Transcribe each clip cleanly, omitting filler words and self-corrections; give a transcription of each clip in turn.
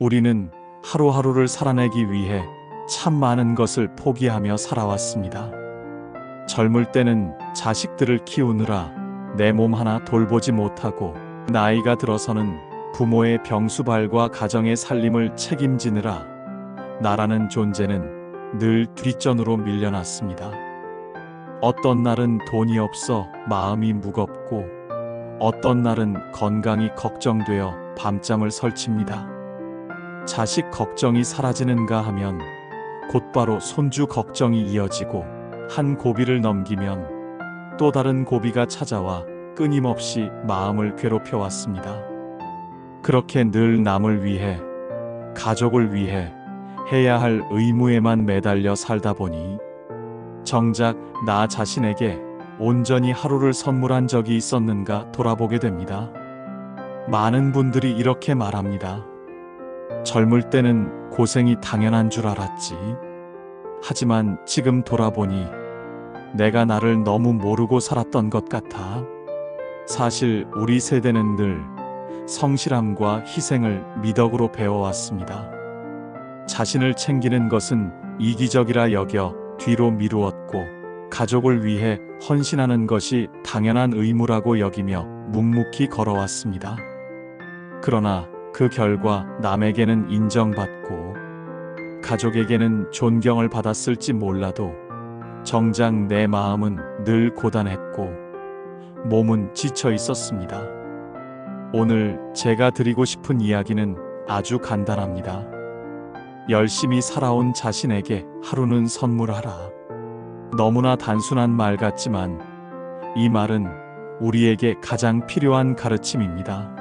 우리는 하루하루를 살아내기 위해 참 많은 것을 포기하며 살아왔습니다. 젊을 때는 자식들을 키우느라 내 몸 하나 돌보지 못하고, 나이가 들어서는 부모의 병수발과 가정의 살림을 책임지느라 나라는 존재는 늘 뒷전으로 밀려났습니다. 어떤 날은 돈이 없어 마음이 무겁고, 어떤 날은 건강이 걱정되어 밤잠을 설칩니다. 자식 걱정이 사라지는가 하면 곧바로 손주 걱정이 이어지고, 한 고비를 넘기면 또 다른 고비가 찾아와 끊임없이 마음을 괴롭혀왔습니다. 그렇게 늘 남을 위해, 가족을 위해 해야 할 의무에만 매달려 살다 보니 정작 나 자신에게 온전히 하루를 선물한 적이 있었는가 돌아보게 됩니다. 많은 분들이 이렇게 말합니다. 젊을 때는 고생이 당연한 줄 알았지. 하지만 지금 돌아보니 내가 나를 너무 모르고 살았던 것 같아. 사실 우리 세대는 늘 성실함과 희생을 미덕으로 배워왔습니다. 자신을 챙기는 것은 이기적이라 여겨 뒤로 미루었고, 가족을 위해 헌신하는 것이 당연한 의무라고 여기며 묵묵히 걸어왔습니다. 그러나 그 결과 남에게는 인정받고 가족에게는 존경을 받았을지 몰라도 정작 내 마음은 늘 고단했고 몸은 지쳐 있었습니다. 오늘 제가 드리고 싶은 이야기는 아주 간단합니다. 열심히 살아온 자신에게 하루는 선물하라. 너무나 단순한 말 같지만 이 말은 우리에게 가장 필요한 가르침입니다.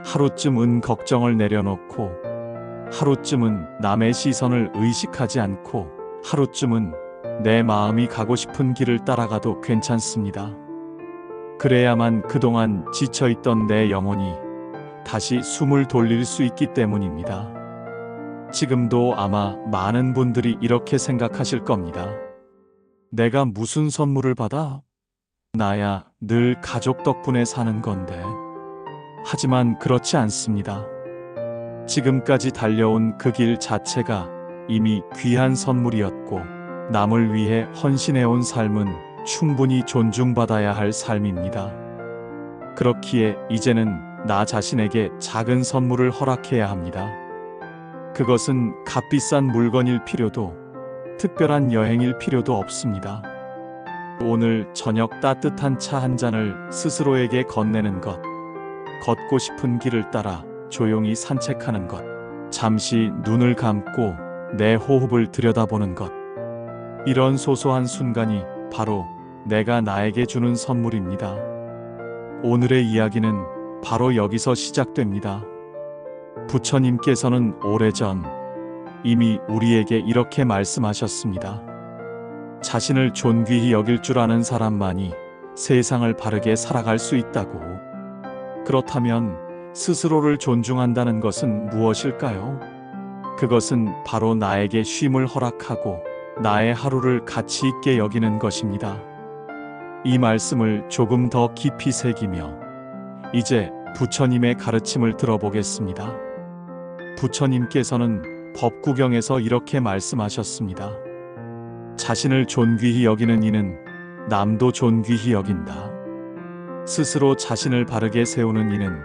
하루쯤은 걱정을 내려놓고, 하루쯤은 남의 시선을 의식하지 않고, 하루쯤은 내 마음이 가고 싶은 길을 따라가도 괜찮습니다. 그래야만 그동안 지쳐있던 내 영혼이 다시 숨을 돌릴 수 있기 때문입니다. 지금도 아마 많은 분들이 이렇게 생각하실 겁니다. 내가 무슨 선물을 받아? 나야 늘 가족 덕분에 사는 건데. 하지만 그렇지 않습니다. 지금까지 달려온 그 길 자체가 이미 귀한 선물이었고, 남을 위해 헌신해온 삶은 충분히 존중받아야 할 삶입니다. 그렇기에 이제는 나 자신에게 작은 선물을 허락해야 합니다. 그것은 값비싼 물건일 필요도, 특별한 여행일 필요도 없습니다. 오늘 저녁 따뜻한 차 한 잔을 스스로에게 건네는 것, 걷고 싶은 길을 따라 조용히 산책하는 것, 잠시 눈을 감고 내 호흡을 들여다보는 것, 이런 소소한 순간이 바로 내가 나에게 주는 선물입니다. 오늘의 이야기는 바로 여기서 시작됩니다. 부처님께서는 오래전 이미 우리에게 이렇게 말씀하셨습니다. 자신을 존귀히 여길 줄 아는 사람만이 세상을 바르게 살아갈 수 있다고. 그렇다면 스스로를 존중한다는 것은 무엇일까요? 그것은 바로 나에게 쉼을 허락하고 나의 하루를 가치 있게 여기는 것입니다. 이 말씀을 조금 더 깊이 새기며 이제 부처님의 가르침을 들어보겠습니다. 부처님께서는 법구경에서 이렇게 말씀하셨습니다. 자신을 존귀히 여기는 이는 남도 존귀히 여긴다. 스스로 자신을 바르게 세우는 이는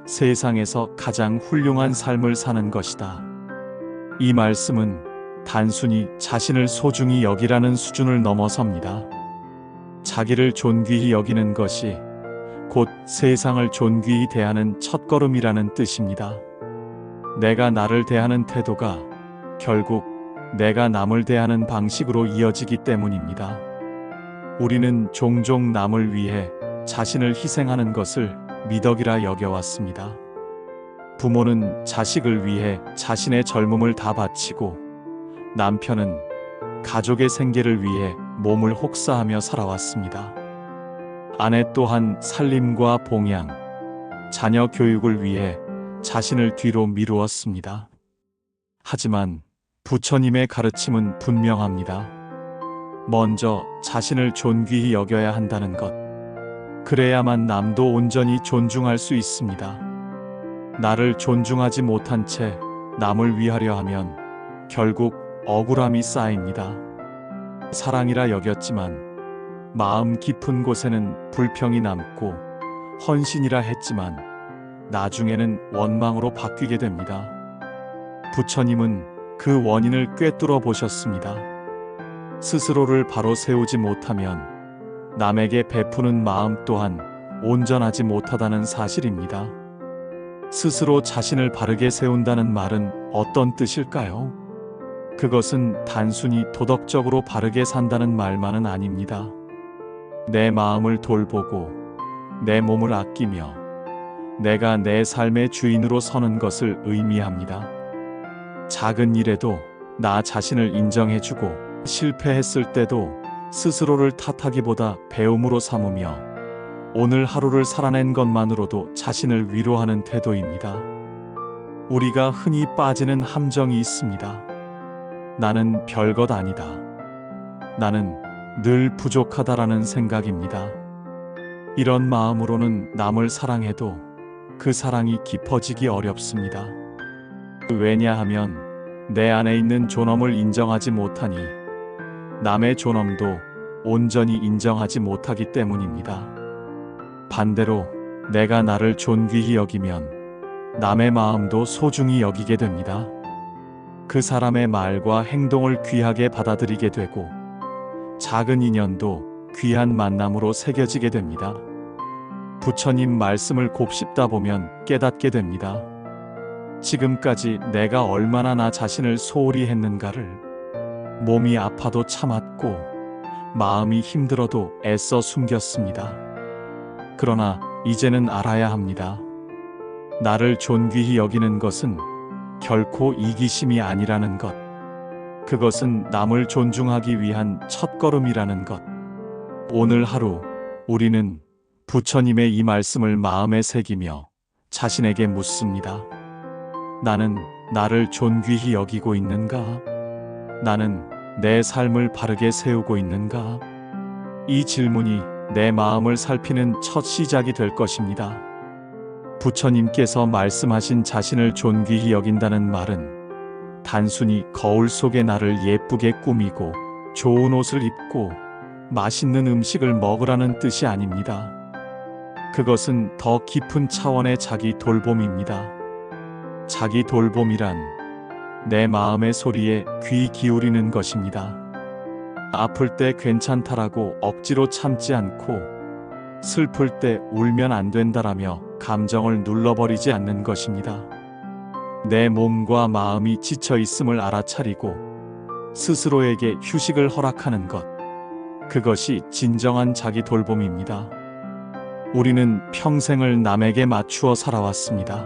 세상에서 가장 훌륭한 삶을 사는 것이다. 이 말씀은 단순히 자신을 소중히 여기라는 수준을 넘어섭니다. 자기를 존귀히 여기는 것이 곧 세상을 존귀히 대하는 첫걸음이라는 뜻입니다. 내가 나를 대하는 태도가 결국 내가 남을 대하는 방식으로 이어지기 때문입니다. 우리는 종종 남을 위해 자신을 희생하는 것을 미덕이라 여겨왔습니다. 부모는 자식을 위해 자신의 젊음을 다 바치고, 남편은 가족의 생계를 위해 몸을 혹사하며 살아왔습니다. 아내 또한 살림과 봉양, 자녀 교육을 위해 자신을 뒤로 미루었습니다. 하지만 부처님의 가르침은 분명합니다. 먼저 자신을 존귀히 여겨야 한다는 것. 그래야만 남도 온전히 존중할 수 있습니다. 나를 존중하지 못한 채 남을 위하려 하면 결국 억울함이 쌓입니다. 사랑이라 여겼지만 마음 깊은 곳에는 불평이 남고, 헌신이라 했지만 나중에는 원망으로 바뀌게 됩니다. 부처님은 그 원인을 꿰뚫어 보셨습니다. 스스로를 바로 세우지 못하면 남에게 베푸는 마음 또한 온전하지 못하다는 사실입니다. 스스로 자신을 바르게 세운다는 말은 어떤 뜻일까요? 그것은 단순히 도덕적으로 바르게 산다는 말만은 아닙니다. 내 마음을 돌보고 내 몸을 아끼며 내가 내 삶의 주인으로 서는 것을 의미합니다. 작은 일에도 나 자신을 인정해주고, 실패했을 때도 스스로를 탓하기보다 배움으로 삼으며 오늘 하루를 살아낸 것만으로도 자신을 위로하는 태도입니다. 우리가 흔히 빠지는 함정이 있습니다. 나는 별것 아니다. 나는 늘 부족하다라는 생각입니다. 이런 마음으로는 남을 사랑해도 그 사랑이 깊어지기 어렵습니다. 왜냐하면 내 안에 있는 존엄을 인정하지 못하니 남의 존엄도 온전히 인정하지 못하기 때문입니다. 반대로 내가 나를 존귀히 여기면 남의 마음도 소중히 여기게 됩니다. 그 사람의 말과 행동을 귀하게 받아들이게 되고, 작은 인연도 귀한 만남으로 새겨지게 됩니다. 부처님 말씀을 곱씹다 보면 깨닫게 됩니다. 지금까지 내가 얼마나 나 자신을 소홀히 했는가를. 몸이 아파도 참았고 마음이 힘들어도 애써 숨겼습니다. 그러나 이제는 알아야 합니다. 나를 존귀히 여기는 것은 결코 이기심이 아니라는 것. 그것은 남을 존중하기 위한 첫걸음이라는 것. 오늘 하루 우리는 부처님의 이 말씀을 마음에 새기며 자신에게 묻습니다. 나는 나를 존귀히 여기고 있는가? 나는 내 삶을 바르게 세우고 있는가? 이 질문이 내 마음을 살피는 첫 시작이 될 것입니다. 부처님께서 말씀하신 자신을 존귀히 여긴다는 말은 단순히 거울 속에 나를 예쁘게 꾸미고 좋은 옷을 입고 맛있는 음식을 먹으라는 뜻이 아닙니다. 그것은 더 깊은 차원의 자기 돌봄입니다. 자기 돌봄이란 내 마음의 소리에 귀 기울이는 것입니다. 아플 때 괜찮다라고 억지로 참지 않고, 슬플 때 울면 안 된다라며 감정을 눌러버리지 않는 것입니다. 내 몸과 마음이 지쳐 있음을 알아차리고 스스로에게 휴식을 허락하는 것. 그것이 진정한 자기 돌봄입니다. 우리는 평생을 남에게 맞추어 살아왔습니다.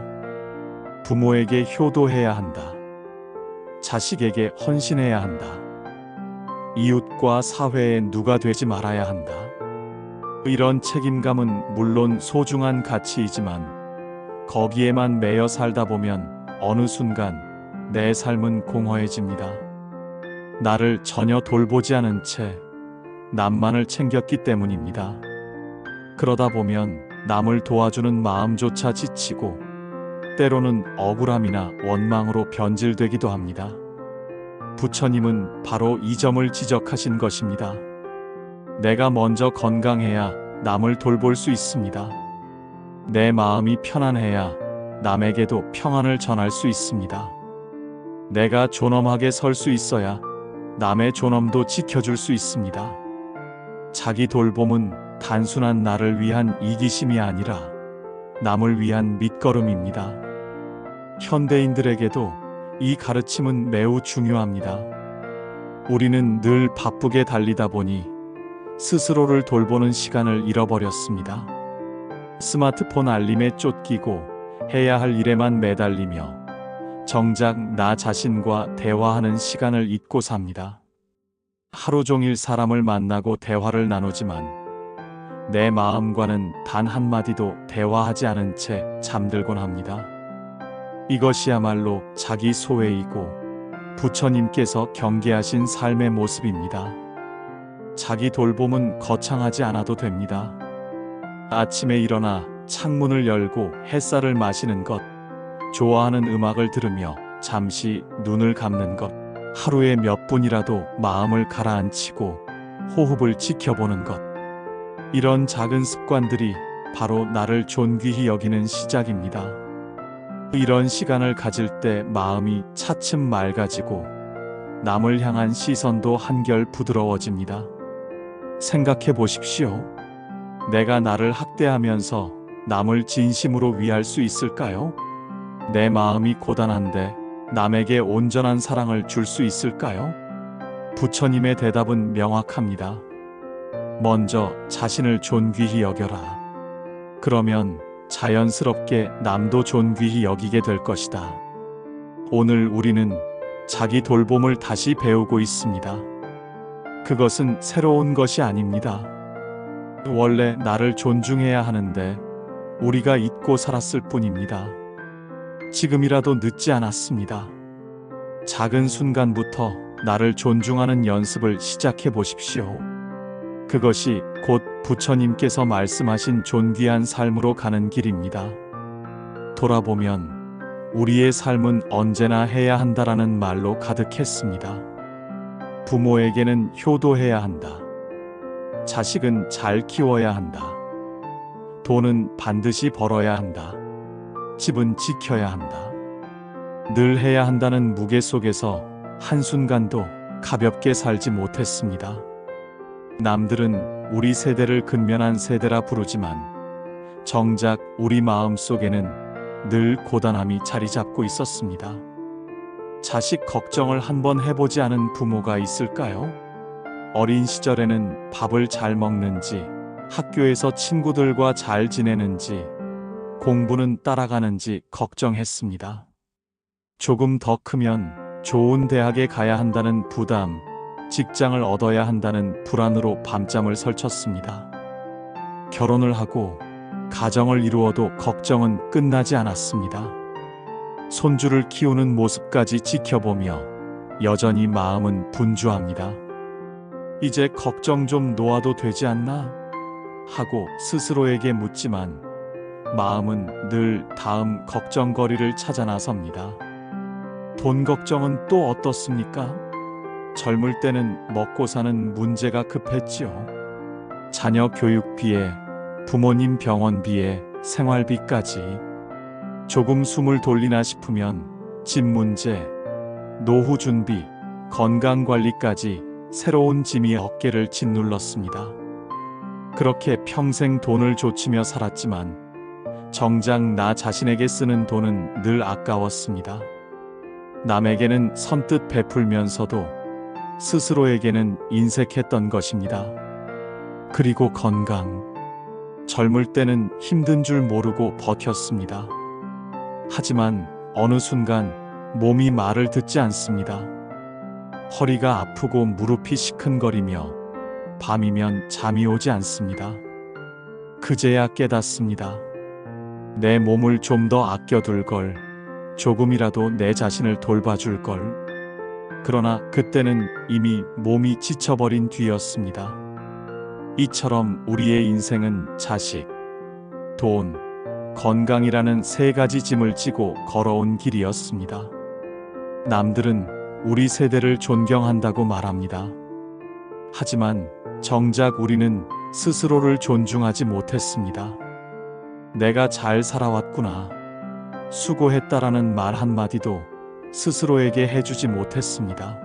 부모에게 효도해야 한다. 자식에게 헌신해야 한다. 이웃과 사회의 누가 되지 말아야 한다. 이런 책임감은 물론 소중한 가치이지만 거기에만 매여 살다 보면 어느 순간 내 삶은 공허해집니다. 나를 전혀 돌보지 않은 채 남만을 챙겼기 때문입니다. 그러다 보면 남을 도와주는 마음조차 지치고 때로는 억울함이나 원망으로 변질되기도 합니다. 부처님은 바로 이 점을 지적하신 것입니다. 내가 먼저 건강해야 남을 돌볼 수 있습니다. 내 마음이 편안해야 남에게도 평안을 전할 수 있습니다. 내가 존엄하게 설 수 있어야 남의 존엄도 지켜줄 수 있습니다. 자기 돌봄은 단순한 나를 위한 이기심이 아니라 남을 위한 밑거름입니다. 현대인들에게도 이 가르침은 매우 중요합니다. 우리는 늘 바쁘게 달리다 보니 스스로를 돌보는 시간을 잃어버렸습니다. 스마트폰 알림에 쫓기고 해야 할 일에만 매달리며 정작 나 자신과 대화하는 시간을 잊고 삽니다. 하루 종일 사람을 만나고 대화를 나누지만 내 마음과는 단 한마디도 대화하지 않은 채 잠들곤 합니다. 이것이야말로 자기 소외이고 부처님께서 경계하신 삶의 모습입니다. 자기 돌봄은 거창하지 않아도 됩니다. 아침에 일어나 창문을 열고 햇살을 마시는 것, 좋아하는 음악을 들으며 잠시 눈을 감는 것, 하루에 몇 분이라도 마음을 가라앉히고 호흡을 지켜보는 것. 이런 작은 습관들이 바로 나를 존귀히 여기는 시작입니다. 이런 시간을 가질 때 마음이 차츰 맑아지고 남을 향한 시선도 한결 부드러워집니다. 생각해 보십시오. 내가 나를 학대하면서 남을 진심으로 위할 수 있을까요? 내 마음이 고단한데 남에게 온전한 사랑을 줄 수 있을까요? 부처님의 대답은 명확합니다. 먼저 자신을 존귀히 여겨라. 그러면 자연스럽게 남도 존귀히 여기게 될 것이다. 오늘 우리는 자기 돌봄을 다시 배우고 있습니다. 그것은 새로운 것이 아닙니다. 원래 나를 존중해야 하는데 우리가 잊고 살았을 뿐입니다. 지금이라도 늦지 않았습니다. 작은 순간부터 나를 존중하는 연습을 시작해 보십시오. 그것이 곧 부처님께서 말씀하신 존귀한 삶으로 가는 길입니다. 돌아보면 우리의 삶은 언제나 해야 한다라는 말로 가득했습니다. 부모에게는 효도해야 한다. 자식은 잘 키워야 한다. 돈은 반드시 벌어야 한다. 집은 지켜야 한다. 늘 해야 한다는 무게 속에서 한순간도 가볍게 살지 못했습니다. 남들은 우리 세대를 근면한 세대라 부르지만 정작 우리 마음 속에는 늘 고단함이 자리 잡고 있었습니다. 자식 걱정을 한번 해보지 않은 부모가 있을까요? 어린 시절에는 밥을 잘 먹는지, 학교에서 친구들과 잘 지내는지, 공부는 따라가는지 걱정했습니다. 조금 더 크면 좋은 대학에 가야 한다는 부담, 직장을 얻어야 한다는 불안으로 밤잠을 설쳤습니다. 결혼을 하고 가정을 이루어도 걱정은 끝나지 않았습니다. 손주를 키우는 모습까지 지켜보며 여전히 마음은 분주합니다. 이제 걱정 좀 놓아도 되지 않나? 하고 스스로에게 묻지만 마음은 늘 다음 걱정거리를 찾아 나섭니다. 돈 걱정은 또 어떻습니까? 젊을 때는 먹고 사는 문제가 급했지요. 자녀 교육비에 부모님 병원비에 생활비까지. 조금 숨을 돌리나 싶으면 집 문제, 노후 준비, 건강관리까지 새로운 짐이 어깨를 짓눌렀습니다. 그렇게 평생 돈을 좇으며 살았지만 정작 나 자신에게 쓰는 돈은 늘 아까웠습니다. 남에게는 선뜻 베풀면서도 스스로에게는 인색했던 것입니다. 그리고 건강. 젊을 때는 힘든 줄 모르고 버텼습니다. 하지만 어느 순간 몸이 말을 듣지 않습니다. 허리가 아프고 무릎이 시큰거리며 밤이면 잠이 오지 않습니다. 그제야 깨닫습니다. 내 몸을 좀 더 아껴둘 걸, 조금이라도 내 자신을 돌봐줄 걸. 그러나 그때는 이미 몸이 지쳐버린 뒤였습니다. 이처럼 우리의 인생은 자식, 돈, 건강이라는 세 가지 짐을 지고 걸어온 길이었습니다. 남들은 우리 세대를 존경한다고 말합니다. 하지만 정작 우리는 스스로를 존중하지 못했습니다. 내가 잘 살아왔구나, 수고했다라는 말 한마디도 스스로에게 해주지 못했습니다.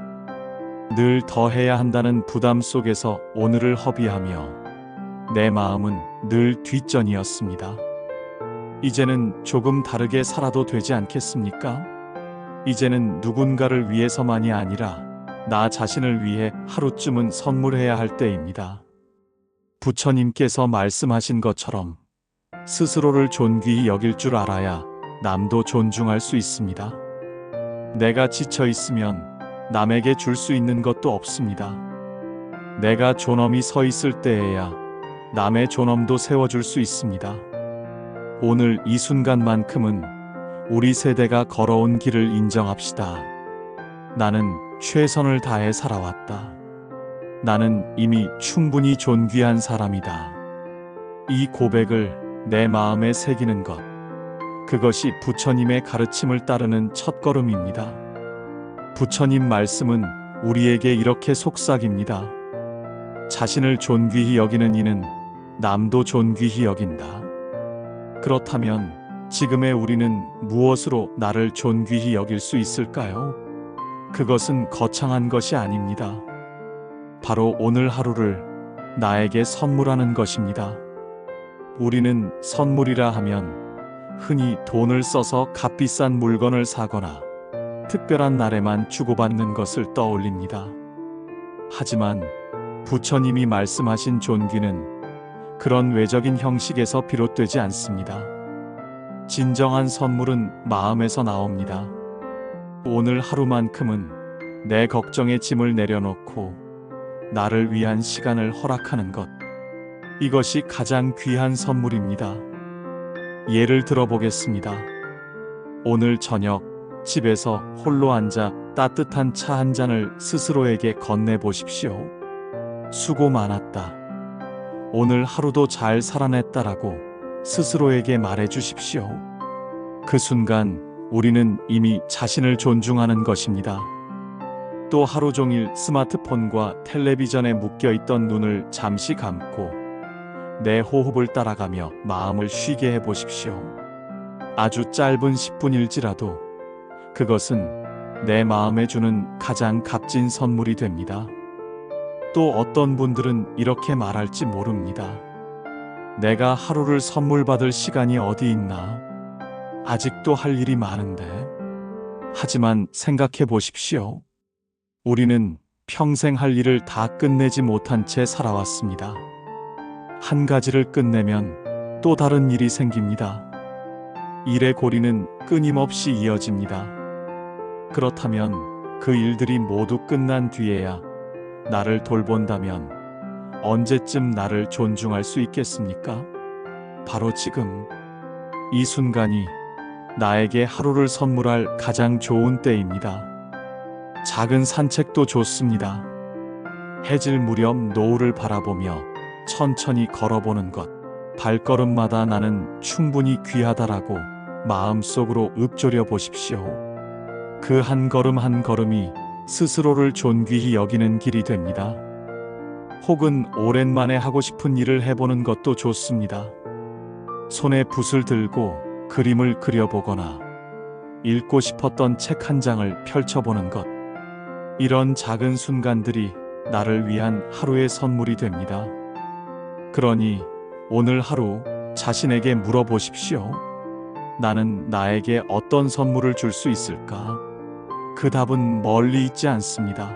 늘 더 해야 한다는 부담 속에서 오늘을 허비하며 내 마음은 늘 뒷전이었습니다. 이제는 조금 다르게 살아도 되지 않겠습니까? 이제는 누군가를 위해서만이 아니라 나 자신을 위해 하루쯤은 선물해야 할 때입니다. 부처님께서 말씀하신 것처럼 스스로를 존귀히 여길 줄 알아야 남도 존중할 수 있습니다. 내가 지쳐 있으면 남에게 줄 수 있는 것도 없습니다. 내가 존엄히 서 있을 때에야 남의 존엄도 세워줄 수 있습니다. 오늘 이 순간만큼은 우리 세대가 걸어온 길을 인정합시다. 나는 최선을 다해 살아왔다. 나는 이미 충분히 존귀한 사람이다. 이 고백을 내 마음에 새기는 것, 그것이 부처님의 가르침을 따르는 첫걸음입니다. 부처님 말씀은 우리에게 이렇게 속삭입니다. 자신을 존귀히 여기는 이는 남도 존귀히 여긴다. 그렇다면 지금의 우리는 무엇으로 나를 존귀히 여길 수 있을까요? 그것은 거창한 것이 아닙니다. 바로 오늘 하루를 나에게 선물하는 것입니다. 우리는 선물이라 하면 흔히 돈을 써서 값비싼 물건을 사거나 특별한 날에만 주고받는 것을 떠올립니다. 하지만 부처님이 말씀하신 존귀는 그런 외적인 형식에서 비롯되지 않습니다. 진정한 선물은 마음에서 나옵니다. 오늘 하루만큼은 내 걱정의 짐을 내려놓고 나를 위한 시간을 허락하는 것. 이것이 가장 귀한 선물입니다. 예를 들어보겠습니다. 오늘 저녁 집에서 홀로 앉아 따뜻한 차 한 잔을 스스로에게 건네보십시오. 수고 많았다. 오늘 하루도 잘 살아냈다라고 스스로에게 말해주십시오. 그 순간 우리는 이미 자신을 존중하는 것입니다. 또 하루 종일 스마트폰과 텔레비전에 묶여있던 눈을 잠시 감고 내 호흡을 따라가며 마음을 쉬게 해보십시오. 아주 짧은 10분일지라도 그것은 내 마음에 주는 가장 값진 선물이 됩니다. 또 어떤 분들은 이렇게 말할지 모릅니다. 내가 하루를 선물 받을 시간이 어디 있나? 아직도 할 일이 많은데. 하지만 생각해 보십시오. 우리는 평생 할 일을 다 끝내지 못한 채 살아왔습니다. 한 가지를 끝내면 또 다른 일이 생깁니다. 일의 고리는 끊임없이 이어집니다. 그렇다면 그 일들이 모두 끝난 뒤에야 나를 돌본다면 언제쯤 나를 존중할 수 있겠습니까? 바로 지금, 이 순간이 나에게 하루를 선물할 가장 좋은 때입니다. 작은 산책도 좋습니다. 해질 무렵 노을을 바라보며 천천히 걸어보는 것. 발걸음마다 나는 충분히 귀하다라고 마음속으로 읊조려 보십시오. 그 한 걸음 한 걸음이 스스로를 존귀히 여기는 길이 됩니다. 혹은 오랜만에 하고 싶은 일을 해보는 것도 좋습니다. 손에 붓을 들고 그림을 그려보거나 읽고 싶었던 책 한 장을 펼쳐보는 것. 이런 작은 순간들이 나를 위한 하루의 선물이 됩니다. 그러니 오늘 하루 자신에게 물어보십시오. 나는 나에게 어떤 선물을 줄 수 있을까? 그 답은 멀리 있지 않습니다.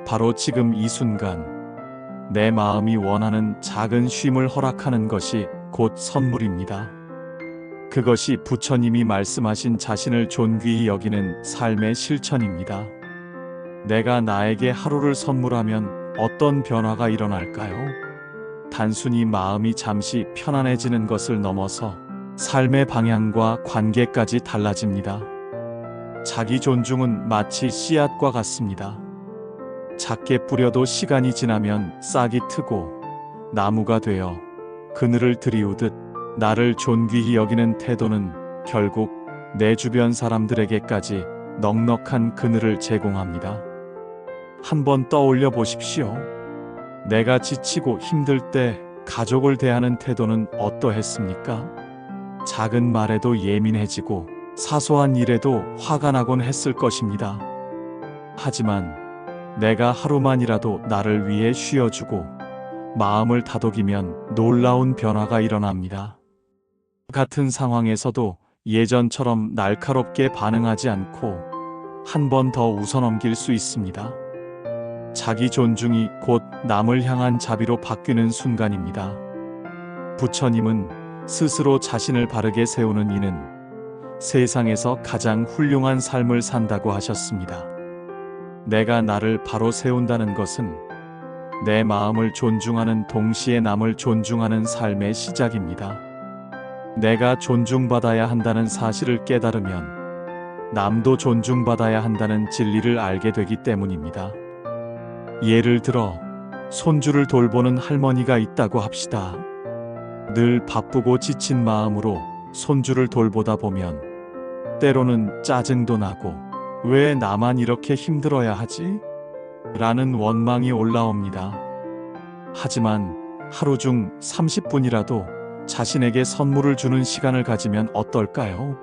바로 지금 이 순간, 내 마음이 원하는 작은 쉼을 허락하는 것이 곧 선물입니다. 그것이 부처님이 말씀하신 자신을 존귀히 여기는 삶의 실천입니다. 내가 나에게 하루를 선물하면 어떤 변화가 일어날까요? 단순히 마음이 잠시 편안해지는 것을 넘어서 삶의 방향과 관계까지 달라집니다. 자기 존중은 마치 씨앗과 같습니다. 작게 뿌려도 시간이 지나면 싹이 트고 나무가 되어 그늘을 들이우듯 나를 존귀히 여기는 태도는 결국 내 주변 사람들에게까지 넉넉한 그늘을 제공합니다. 한번 떠올려 보십시오. 내가 지치고 힘들 때 가족을 대하는 태도는 어떠했습니까? 작은 말에도 예민해지고 사소한 일에도 화가 나곤 했을 것입니다. 하지만 내가 하루만이라도 나를 위해 쉬어주고 마음을 다독이면 놀라운 변화가 일어납니다. 같은 상황에서도 예전처럼 날카롭게 반응하지 않고 한 번 더 웃어넘길 수 있습니다. 자기 존중이 곧 남을 향한 자비로 바뀌는 순간입니다. 부처님은 스스로 자신을 바르게 세우는 이는 세상에서 가장 훌륭한 삶을 산다고 하셨습니다. 내가 나를 바로 세운다는 것은 내 마음을 존중하는 동시에 남을 존중하는 삶의 시작입니다. 내가 존중받아야 한다는 사실을 깨달으면 남도 존중받아야 한다는 진리를 알게 되기 때문입니다. 예를 들어 손주를 돌보는 할머니가 있다고 합시다. 늘 바쁘고 지친 마음으로 손주를 돌보다 보면 때로는 짜증도 나고 왜 나만 이렇게 힘들어야 하지? 라는 원망이 올라옵니다. 하지만 하루 중 30분이라도 자신에게 선물을 주는 시간을 가지면 어떨까요?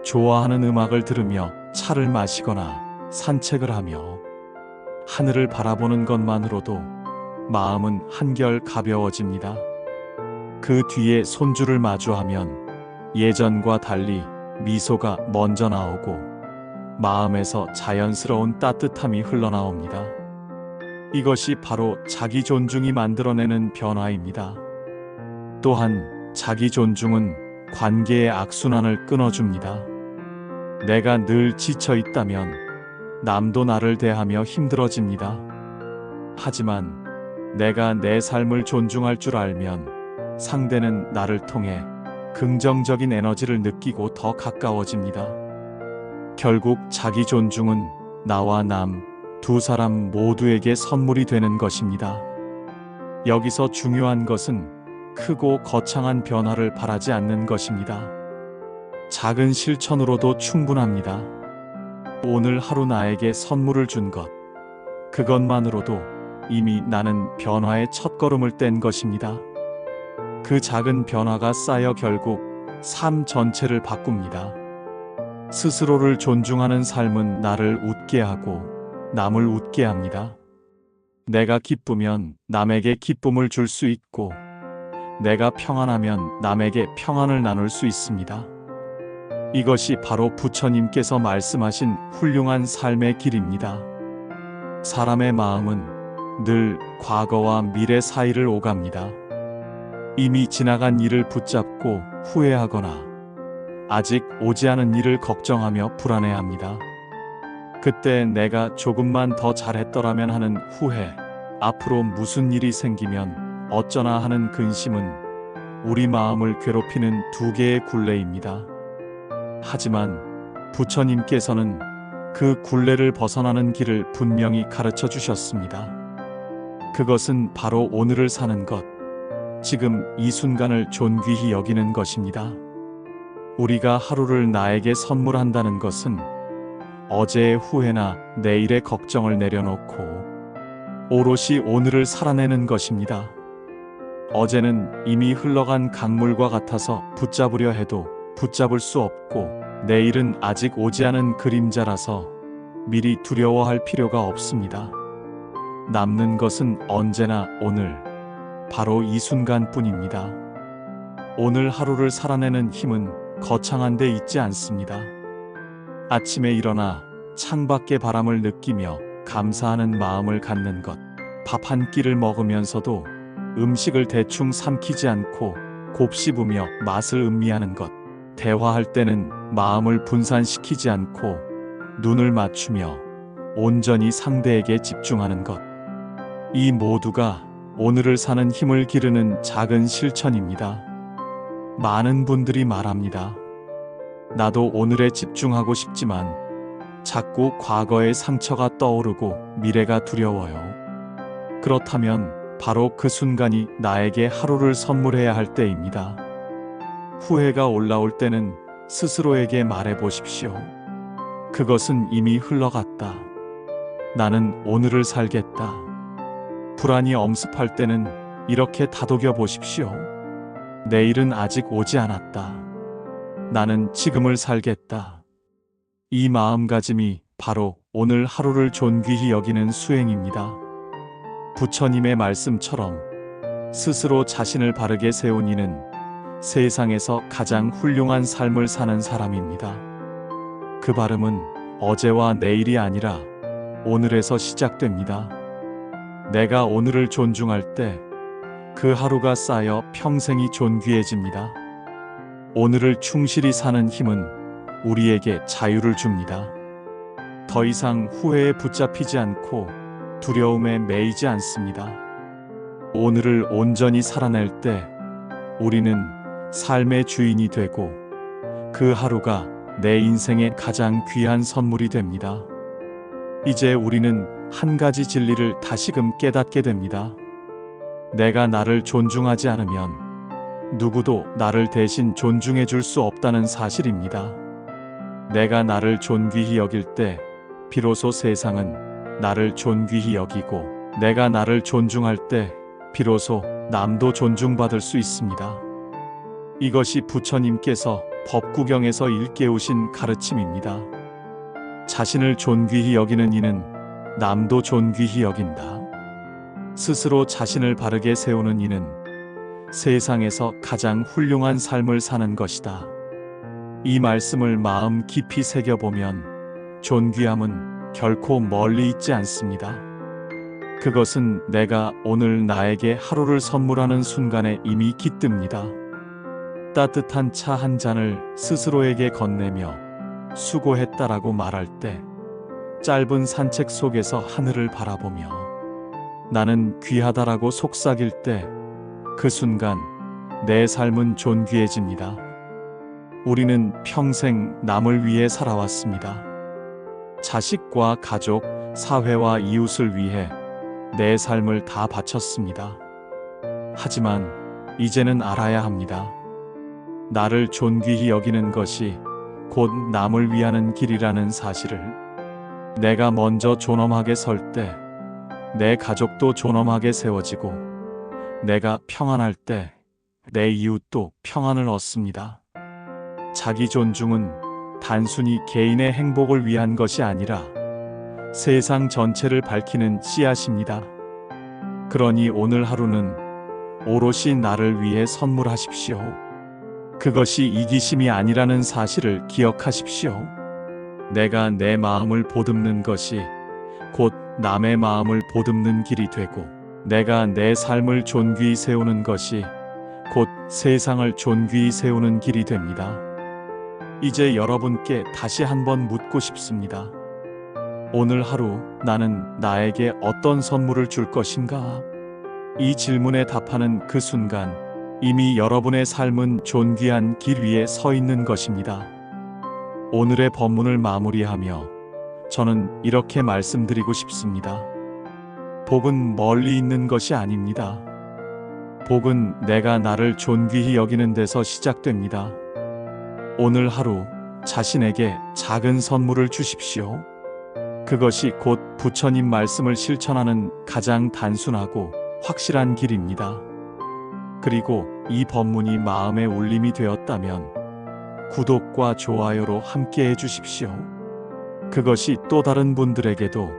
좋아하는 음악을 들으며 차를 마시거나 산책을 하며 하늘을 바라보는 것만으로도 마음은 한결 가벼워집니다. 그 뒤에 손주를 마주하면 예전과 달리 미소가 먼저 나오고 마음에서 자연스러운 따뜻함이 흘러나옵니다. 이것이 바로 자기 존중이 만들어내는 변화입니다. 또한 자기 존중은 관계의 악순환을 끊어줍니다. 내가 늘 지쳐 있다면 남도 나를 대하며 힘들어집니다. 하지만 내가 내 삶을 존중할 줄 알면 상대는 나를 통해 긍정적인 에너지를 느끼고 더 가까워집니다. 결국 자기 존중은 나와 남, 두 사람 모두에게 선물이 되는 것입니다. 여기서 중요한 것은 크고 거창한 변화를 바라지 않는 것입니다. 작은 실천으로도 충분합니다. 오늘 하루 나에게 선물을 준 것, 그것만으로도 이미 나는 변화의 첫걸음을 뗀 것입니다. 그 작은 변화가 쌓여 결국 삶 전체를 바꿉니다. 스스로를 존중하는 삶은 나를 웃게 하고 남을 웃게 합니다. 내가 기쁘면 남에게 기쁨을 줄 수 있고 내가 평안하면 남에게 평안을 나눌 수 있습니다. 이것이 바로 부처님께서 말씀하신 훌륭한 삶의 길입니다. 사람의 마음은 늘 과거와 미래 사이를 오갑니다. 이미 지나간 일을 붙잡고 후회하거나 아직 오지 않은 일을 걱정하며 불안해합니다. 그때 내가 조금만 더 잘했더라면 하는 후회, 앞으로 무슨 일이 생기면 어쩌나 하는 근심은 우리 마음을 괴롭히는 두 개의 굴레입니다. 하지만 부처님께서는 그 굴레를 벗어나는 길을 분명히 가르쳐 주셨습니다. 그것은 바로 오늘을 사는 것, 지금 이 순간을 존귀히 여기는 것입니다. 우리가 하루를 나에게 선물한다는 것은 어제의 후회나 내일의 걱정을 내려놓고 오롯이 오늘을 살아내는 것입니다. 어제는 이미 흘러간 강물과 같아서 붙잡으려 해도 붙잡을 수 없고 내일은 아직 오지 않은 그림자라서 미리 두려워할 필요가 없습니다. 남는 것은 언제나 오늘, 바로 이 순간뿐입니다. 오늘 하루를 살아내는 힘은 거창한 데 있지 않습니다. 아침에 일어나 창밖의 바람을 느끼며 감사하는 마음을 갖는 것, 밥 한 끼를 먹으면서도 음식을 대충 삼키지 않고 곱씹으며 맛을 음미하는 것, 대화할 때는 마음을 분산시키지 않고 눈을 맞추며 온전히 상대에게 집중하는 것. 이 모두가 오늘을 사는 힘을 기르는 작은 실천입니다. 많은 분들이 말합니다. 나도 오늘에 집중하고 싶지만 자꾸 과거의 상처가 떠오르고 미래가 두려워요. 그렇다면 바로 그 순간이 나에게 하루를 선물해야 할 때입니다. 후회가 올라올 때는 스스로에게 말해 보십시오. 그것은 이미 흘러갔다. 나는 오늘을 살겠다. 불안이 엄습할 때는 이렇게 다독여 보십시오. 내일은 아직 오지 않았다. 나는 지금을 살겠다. 이 마음가짐이 바로 오늘 하루를 존귀히 여기는 수행입니다. 부처님의 말씀처럼 스스로 자신을 바르게 세운 이는 세상에서 가장 훌륭한 삶을 사는 사람입니다. 그 발음은 어제와 내일이 아니라 오늘에서 시작됩니다. 내가 오늘을 존중할 때 그 하루가 쌓여 평생이 존귀해집니다. 오늘을 충실히 사는 힘은 우리에게 자유를 줍니다. 더 이상 후회에 붙잡히지 않고 두려움에 매이지 않습니다. 오늘을 온전히 살아낼 때 우리는 삶의 주인이 되고 그 하루가 내 인생의 가장 귀한 선물이 됩니다. 이제 우리는 한 가지 진리를 다시금 깨닫게 됩니다. 내가 나를 존중하지 않으면 누구도 나를 대신 존중해 줄 수 없다는 사실입니다. 내가 나를 존귀히 여길 때 비로소 세상은 나를 존귀히 여기고, 내가 나를 존중할 때 비로소 남도 존중받을 수 있습니다. 이것이 부처님께서 법구경에서 일깨우신 가르침입니다. 자신을 존귀히 여기는 이는 남도 존귀히 여긴다. 스스로 자신을 바르게 세우는 이는 세상에서 가장 훌륭한 삶을 사는 것이다. 이 말씀을 마음 깊이 새겨보면 존귀함은 결코 멀리 있지 않습니다. 그것은 내가 오늘 나에게 하루를 선물하는 순간에 이미 깃듭니다. 따뜻한 차 한 잔을 스스로에게 건네며 수고했다라고 말할 때, 짧은 산책 속에서 하늘을 바라보며 나는 귀하다라고 속삭일 때, 그 순간 내 삶은 존귀해집니다. 우리는 평생 남을 위해 살아왔습니다. 자식과 가족, 사회와 이웃을 위해 내 삶을 다 바쳤습니다. 하지만 이제는 알아야 합니다. 나를 존귀히 여기는 것이 곧 남을 위하는 길이라는 사실을. 내가 먼저 존엄하게 설 때 내 가족도 존엄하게 세워지고, 내가 평안할 때 내 이웃도 평안을 얻습니다. 자기 존중은 단순히 개인의 행복을 위한 것이 아니라 세상 전체를 밝히는 씨앗입니다. 그러니 오늘 하루는 오롯이 나를 위해 선물하십시오. 그것이 이기심이 아니라는 사실을 기억하십시오. 내가 내 마음을 보듬는 것이 곧 남의 마음을 보듬는 길이 되고, 내가 내 삶을 존귀히 세우는 것이 곧 세상을 존귀히 세우는 길이 됩니다. 이제 여러분께 다시 한번 묻고 싶습니다. 오늘 하루 나는 나에게 어떤 선물을 줄 것인가? 이 질문에 답하는 그 순간 이미 여러분의 삶은 존귀한 길 위에 서 있는 것입니다. 오늘의 법문을 마무리하며 저는 이렇게 말씀드리고 싶습니다. 복은 멀리 있는 것이 아닙니다. 복은 내가 나를 존귀히 여기는 데서 시작됩니다. 오늘 하루 자신에게 작은 선물을 주십시오. 그것이 곧 부처님 말씀을 실천하는 가장 단순하고 확실한 길입니다. 그리고 이 법문이 마음에 울림이 되었다면 구독과 좋아요로 함께 해주십시오. 그것이 또 다른 분들에게도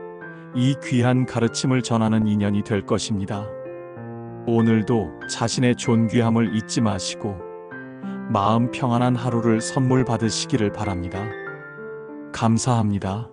이 귀한 가르침을 전하는 인연이 될 것입니다. 오늘도 자신의 존귀함을 잊지 마시고 마음 평안한 하루를 선물 받으시기를 바랍니다. 감사합니다.